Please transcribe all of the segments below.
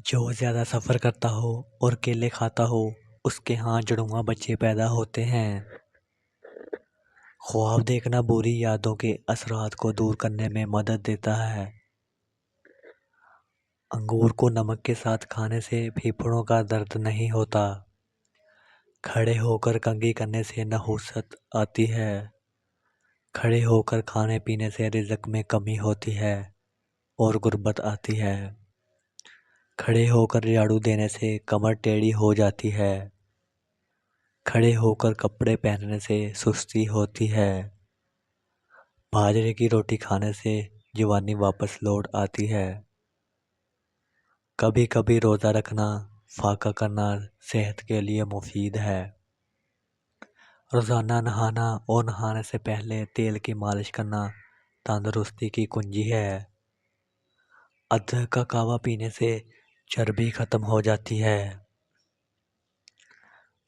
جو زیادہ سفر کرتا ہو اور کیلے کھاتا ہو اس کے ہاں جڑواں بچے پیدا ہوتے ہیں۔ خواب دیکھنا بری یادوں کے اثرات کو دور کرنے میں مدد دیتا ہے۔ انگور کو نمک کے ساتھ کھانے سے پھیپھڑوں کا درد نہیں ہوتا۔ کھڑے ہو کر کنگھی کرنے سے نحوست آتی ہے۔ کھڑے ہو کر کھانے پینے سے رزق میں کمی ہوتی ہے اور غربت آتی ہے۔ کھڑے ہو کر جھاڑو دینے سے کمر ٹیڑھی ہو جاتی ہے۔ کھڑے ہو کر کپڑے پہننے سے سستی ہوتی ہے۔ باجرے کی روٹی کھانے سے جوانی واپس لوٹ آتی ہے۔ کبھی کبھی روزہ رکھنا، فاقہ کرنا صحت کے لیے مفید ہے۔ روزانہ نہانا اور نہانے سے پہلے تیل کی مالش کرنا تندرستی کی کنجی ہے۔ ادرک کا قہوہ پینے سے چربی ختم ہو جاتی ہے۔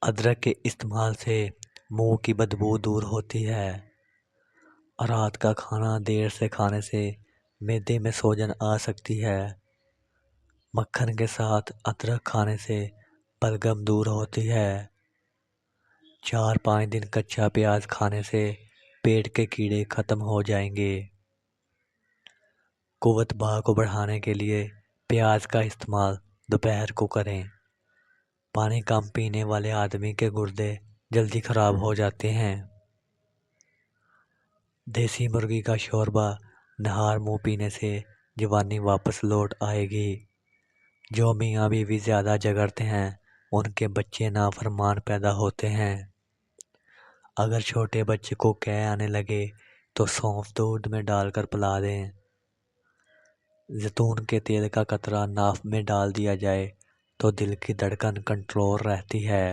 ادرک کے استعمال سے منہ کی بدبو دور ہوتی ہے۔ رات کا کھانا دیر سے کھانے سے معدے میں سوجن آ سکتی ہے۔ مکھن کے ساتھ ادرک کھانے سے بلغم دور ہوتی ہے۔ 4-5 دن کچا پیاز کھانے سے پیٹ کے کیڑے ختم ہو جائیں گے۔ قوت بہ کو بڑھانے کے لیے پیاز کا استعمال دوپہر کو کریں۔ پانی کم پینے والے آدمی کے گردے جلدی خراب ہو جاتے ہیں۔ دیسی مرغی کا شوربہ نہار منہ پینے سے جوانی واپس لوٹ آئے گی۔ جو میاں بیوی زیادہ جھگڑتے ہیں ان کے بچے نافرمان پیدا ہوتے ہیں۔ اگر چھوٹے بچے کو قے آنے لگے تو سونف دودھ میں ڈال کر پلا دیں۔ زیتون کے تیل کا قطرہ ناف میں ڈال دیا جائے تو دل کی دھڑکن کنٹرول رہتی ہے۔